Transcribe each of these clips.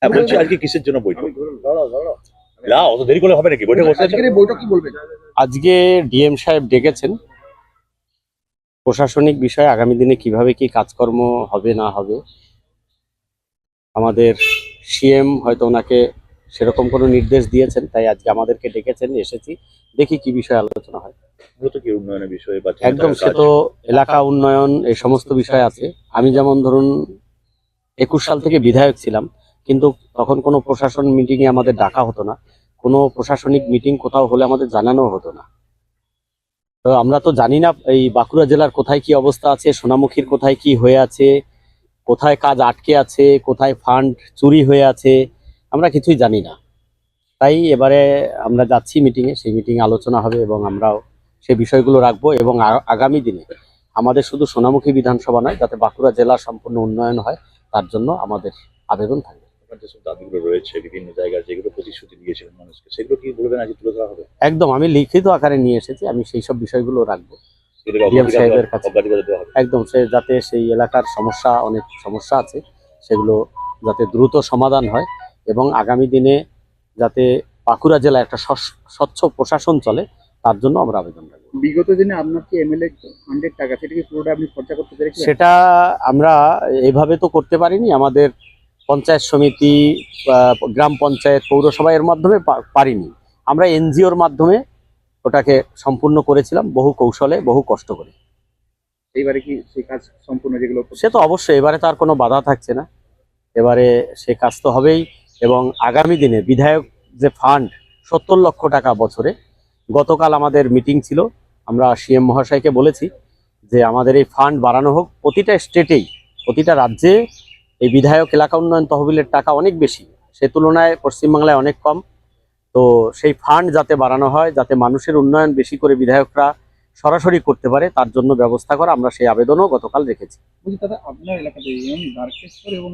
হ্যাঁ বলছি, আজকে কিসের জন্য বৈঠক? না অত দেরি করলে হবে নাকি? বৈঠক বসে আছে। আজকের এই বৈঠক কি বলবেন? আজকে ডিএম সাহেব ডেকেছেন প্রশাসনিক বিষয়ে আগামী দিনে কিভাবে কি কাজকর্ম হবে না হবে। আমাদের সিএম হয়তো ওনাকে সেরকম কোনো নির্দেশ দিয়েছেন, তাই আজকে আমাদেরকে ডেকেছেন, এসেছি, দেখি কি বিষয়ে আলোচনা হয়। মূলত কি উন্নয়নের বিষয়ে বা একদম, সে তো এলাকা উন্নয়ন এই সমস্ত বিষয় আছে। আমি যেমন ধরুন 21 সাল থেকে বিধায়ক ছিলাম, কিন্তু তখন কোনো প্রশাসন মিটিংয়ে আমাদের ডাকা হতো না, কোনো প্রশাসনিক মিটিং কোথাও হলে আমাদের জানানো হতো না। তো আমরা তো জানি না এই বাঁকুড়া জেলার কোথায় কি অবস্থা আছে, সোনামুখীর কোথায় কি হয়ে আছে, কোথায় কাজ আটকে আছে, কোথায় ফান্ড চুরি হয়ে আছে, আমরা কিছুই জানি না। তাই এবারে আমরা যাচ্ছি মিটিংয়ে, সেই মিটিংয়ে আলোচনা হবে এবং আমরাও সেই বিষয়গুলো রাখবো এবং আগামী দিনে আমাদের শুধু সোনামুখী বিধানসভা নয়, যাতে বাঁকুড়া জেলার সম্পূর্ণ উন্নয়ন হয় তার জন্য আমাদের আবেদন থাকবে। যেসব দাবিগুলো রয়েছে বিভিন্ন জায়গায়, যেগুলো প্রতিশ্রুতি দিয়েছিলেন মানুষকে, সেগুলো কি বলবেন আজকে তুলে ধরা হবে? একদম, আমি লিখিত আকারে নিয়ে এসেছি, আমি সেই সব বিষয়গুলো রাখবো ডিএম সাহেবের কাছে। একদম, সে যাতে সেই এলাকার অনেক সমস্যা আছে, সেগুলো যাতে দ্রুত সমাধান হয় এবং আগামী দিনে যাতে বাঁকুড়া জেলায় একটা স্বচ্ছ প্রশাসন চলে তার জন্য আমরা আবেদন রাখবো। বিগত দিনে আপনার কি এমএলএ ফান্ডের টাকা সেটা কি পুরোটা আপনি খরচা করতে পেরেছেন? সেটা আমরা এভাবে তো করতে পারিনি। আমাদের পঞ্চায়েত সমিতি, গ্রাম পঞ্চায়েত, পৌরসভা এর মাধ্যমে পারিনি। আমরা এনজিওর মাধ্যমে ওটাকে সম্পূর্ণ করেছিলাম, বহু কৌশলে, বহু কষ্ট করে। এইবারে কি সেই কাজ সম্পূর্ণ যেগুলো? সে তো অবশ্যই, এবারে তার কোনো বাধা থাকছে না, এবারে সে কাজ তো হবেই। এবং আগামী দিনে বিধায়ক যে ফান্ড 70 লক্ষ টাকা বছরে, গতকাল আমাদের মিটিং ছিল, আমরা সিএম মহাশয়কে বলেছি যে আমাদের এই ফান্ড বাড়ানো হোক। প্রতিটা স্টেটেই, প্রতিটা রাজ্যে এই বিধায়ক এলাকা উন্নয়ন তহবিলের টাকা অনেক বেশি, সে তুলনায় পশ্চিমবাংলায় অনেক কম। তো সেই ফান্ড যাতে বাড়ানো হয়, যাতে মানুষের উন্নয়ন বেশি করে বিধায়করা সরাসরি করতে পারে, তার জন্য ব্যবস্থা করা, আমরা সেই আবেদনও গতকাল রেখেছি। বলছি দাদা, আপনার এলাকাতে দ্বারকেশ্বর এবং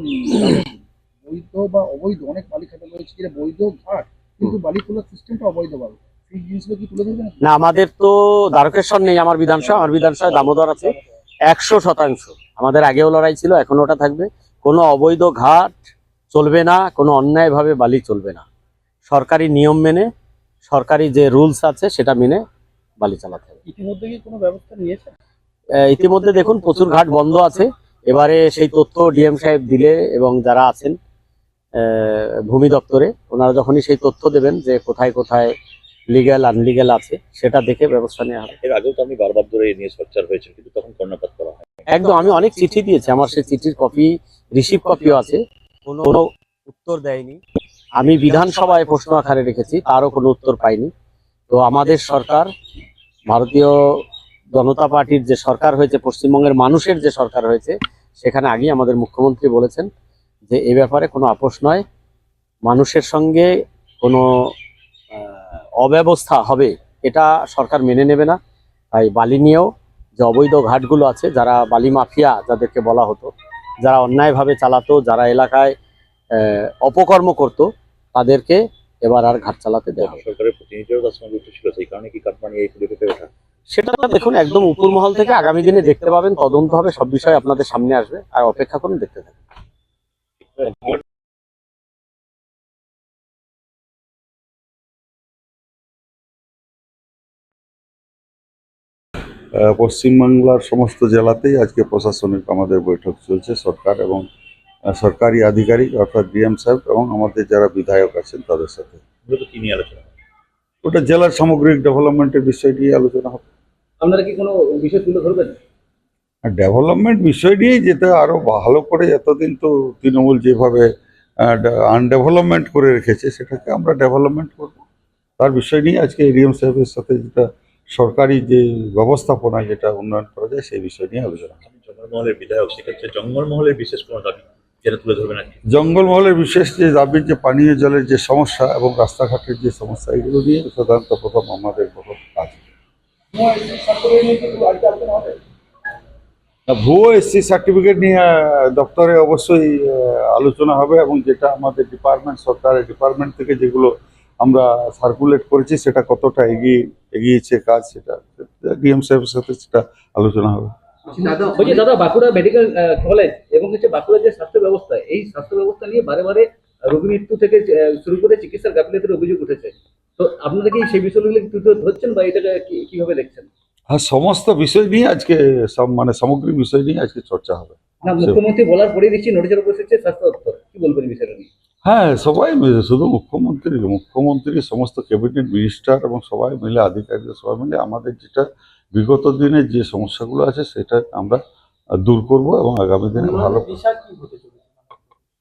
বৈধ বা অবৈধ অনেক বালি খাতা রয়েছে, যেটা বৈধ ঘাট কিন্তু বালি তোলার সিস্টেমটা অবৈধ বালি, সেই জিনিসগুলো কি তুলে ধরবেন? না, আমাদের তো দ্বারকেশ্বর নেই আমার বিধানসভা দামোদর আছে 100%। আমাদের আগেও লড়াই ছিল, এখন ওটা থাকবে। কোনো অবৈধ ঘাট চলবে না, কোনো অন্যায়ভাবে বালি চলবে না। সরকারি নিয়ম মেনে, সরকারি যে রুলস আছে সেটা মেনে বালি চালাতে হবে। ইতিমধ্যে কি কোনো ব্যবস্থা নিয়েছে? ইতিমধ্যে দেখুন প্রচুর ঘাট বন্ধ আছে। এবারে সেই তথ্য ডিএম সাহেব দিলে এবং যারা আছেন ভূমি দপ্তরে, ওনারা যখনই সেই তথ্য দেবেন যে কোথায় কোথায় লিগ্যাল আনলিগ্যাল আছে, সেটা দেখে ব্যবস্থা নেওয়া হবে। এর আগেও তো আমি বারবার ধরে এই নিয়ে সোচ্চার হয়েছে, কিন্তু তখন কর্ণপাত করা হয়। একদম, আমি অনেক চিঠি দিয়েছি, আমার সেই চিঠির কপি, রিসিভ কপিও আছে, কোনো উত্তর দেয়নি। আমি বিধানসভায় প্রশ্ন আকারে রেখেছি, তারও কোনো উত্তর পাইনি। তো আমাদের সরকার, ভারতীয় জনতা পার্টির যে সরকার হয়েছে, পশ্চিমবঙ্গের মানুষের যে সরকার হয়েছে, সেখানে আগেই আমাদের মুখ্যমন্ত্রী বলেছেন যে এ ব্যাপারে কোনো আপোষ নয়, মানুষের সঙ্গে কোনো অব্যবস্থা হবে এটা সরকার মেনে নেবে না। তাই বালি নিয়েও যে অবৈধ ঘাটগুলো আছে, যারা বালি মাফিয়া যাদেরকে বলা হতো, যারা অন্যায়ভাবে চালাতো, যারা এলাকায় অপকর্ম করত, তাদেরকে এবার আর ঘাট চালাতে দেওয়া হবে। সরকারের প্রতিনিধিরাও তার সঙ্গে যুক্ত ছিল, সেই কারণে কি কাটমানি এই পরিবেশে ওঠা? সেটা দেখুন একদম উপর মহল থেকে আগামী দিনে দেখতে পাবেন, তদন্ত হবে, সব বিষয় আপনাদের সামনে আসবে, আর অপেক্ষা করুন, দেখতে থাকুন। পশ্চিমবাংলার সমস্ত জেলাতেই আজকে প্রশাসনিক আমাদের বৈঠক চলছে, সরকার এবং সরকারি আধিকারিক অর্থাৎ ডিএম সাহেব এবং আমাদের যারা বিধায়ক আছেন তাদের সাথে। মূলত কি নিয়ে আলোচনা হয়? ওটা জেলার সামগ্রিক ডেভেলপমেন্টের বিষয় নিয়ে আলোচনা হবে। আপনারা কি কোনো বিষয় তুলে ধরবেন? ডেভেলপমেন্ট বিষয় নিয়েই যেটা আরো ভালো করে, এতদিন তো তৃণমূল যেভাবে আনডেভেলপমেন্ট করে রেখেছে, সেটাকে আমরা ডেভেলপমেন্ট করব, তার বিষয় নিয়ে আজকে ডিএম সাহেবের সাথে যেটা সরকারি যে ব্যবস্থাপনা যেটা উন্নয়ন করা যায় সেই বিষয় নিয়ে আলোচনা হবে। জঙ্গলমহলের বিধায়ক, সেক্ষেত্রে জঙ্গলমহলের বিশেষ কোনো দাবি যেটা তুলে ধরবেন আর কি? জঙ্গলমহলের বিশেষ যে দাবির যে পানীয় জলের যে সমস্যা এবং রাস্তাঘাটের যে সমস্যা, এগুলো নিয়ে সাধারণত প্রথম আমাদের প্রথম কাজ। ভুয়ো এসসি সার্টিফিকেট নিয়ে দপ্তরে অবশ্যই আলোচনা হবে এবং যেটা আমাদের ডিপার্টমেন্ট, সরকারের ডিপার্টমেন্ট থেকে যেগুলো আমরা সার্কুলেট করেছি, সেটা কতটা এগিয়েছে কাজ, সেটা ডিএম সাহেবের সাথে সেটা আলোচনা হবে। দাদা, বাঁকুড়া মেডিকেল কলেজ এবং বাঁকুড়া যে স্বাস্থ্য ব্যবস্থা, এই স্বাস্থ্য ব্যবস্থা নিয়ে বারে বারে রোগী মৃত্যু থেকে শুরু করে চিকিৎসার গাফিলতির অভিযোগ উঠেছে। তো আপনারা কি সেই বিষয়গুলো তুলে ধরছেন বা এটাকে কিভাবে দেখছেন? হ্যাঁ, সমস্ত বিষয় নিয়ে আজকে মানে সামগ্রিক বিষয় নিয়ে আজকে চর্চা হবে। না, মুখ্যমন্ত্রী বলার পরেই দেখছি নোটিশের উপর এসেছে স্বাস্থ্য দপ্তর, কি বলবেন এই বিষয়টা নিয়ে? হ্যাঁ, সবাই মিলে, শুধু মুখ্যমন্ত্রী সমস্ত ক্যাবিনেট মিনিস্টার এবং সবাই মিলে, আধিকারিকরা সবাই মিলে আমাদের যেটা বিগত দিনে যে সমস্যাগুলো আছে সেটা আমরা দূর করব এবং আগামী দিনে ভালো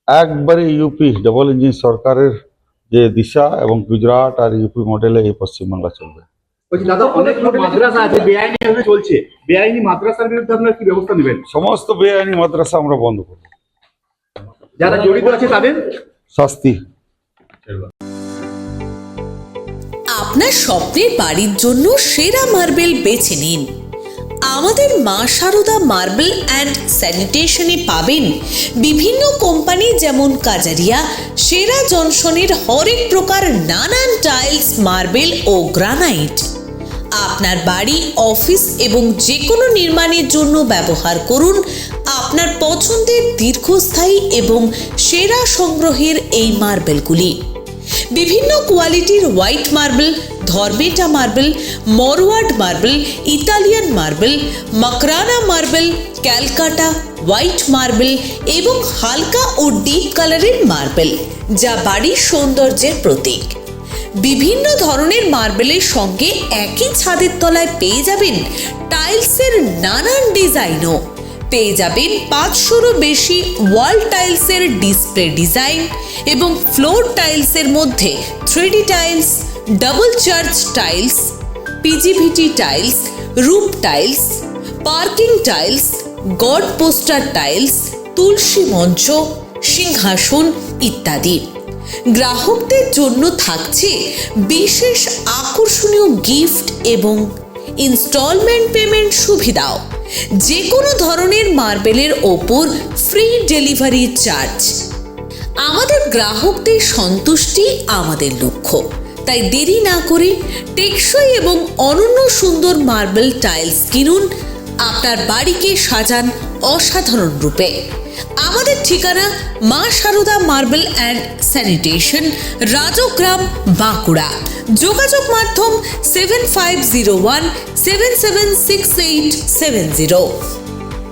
একবারে ইউপি ডবল ইঞ্জিন সরকারের যে দিশা এবং গুজরাট আর ইউপি মডেলে এই পশ্চিমবাংলা চলবে। বলছি দাদা, অনেক মাদ্রাসা আছে বেআইনি ভাবে চলছে, বেআইনি মাদ্রাসার বিরুদ্ধে আপনারা কি ব্যবস্থা নেবেন? সমস্ত বেআইনি মাদ্রাসা আমরা বন্ধ করব, যারা জড়িত আছে তাদের শাস্তি। আপনার স্বপ্নের বাড়ির জন্য সেরা মার্বেল বেছে নিন। আমাদের মা শারদা মার্বেল অ্যান্ড স্যানিটেশনে পাবেন বিভিন্ন কোম্পানি যেমন কাজারিয়া, সেরা জনসনের হরেক প্রকার নানান টাইলস, মার্বেল ও গ্রানাইট। আপনার বাড়ি, অফিস এবং যে কোনো নির্মাণের জন্য ব্যবহার করুন আপনার পছন্দের দীর্ঘস্থায়ী এবং সেরা সংগ্রহের এই মার্বেলগুলি। বিভিন্ন কোয়ালিটির হোয়াইট মার্বেল, ধর্বেটা marble, Morwad marble, Italian marble, Makrana marble, Calacatta white marble এবং হালকা ও ডিপ কালারের মার্বেল, যা বাড়ির সৌন্দর্যের প্রতীক। বিভিন্ন ধরনের মার্বেলের সঙ্গে একই ছাদের তলায় পেয়ে যাবেন টাইলসের নানান ডিজাইনও। পেয়ে যাবেন 500রও বেশি ওয়াল টাইলসের ডিসপ্লে ডিজাইন এবং ফ্লোর টাইলসের মধ্যে 3D tiles, double charge tiles, PGVT tiles, roof tiles, parking tiles, God poster tiles, তুলসী মঞ্চ, সিংহাসন ইত্যাদি। গ্রাহকদের জন্য থাকছে বিশেষ আকর্ষণীয় গিফট এবং ইনস্টলমেন্ট পেমেন্ট সুবিধাও। যে কোনো ধরনের মার্বেলের ওপর ফ্রি ডেলিভারি চার্জ। আমাদের গ্রাহকদের সন্তুষ্টি আমাদের লক্ষ্য, তাই দেরি না করে টেকসই এবং অনন্য সুন্দর মার্বেল টাইলস কিনুন, আপনার বাড়িকে সাজান অসাধারণ রূপে। আমাদের ঠিকানা মা Sharda marble and sanitation, Rajgram, Bankura. যোগাযোগ মাধ্যম 7501 776870।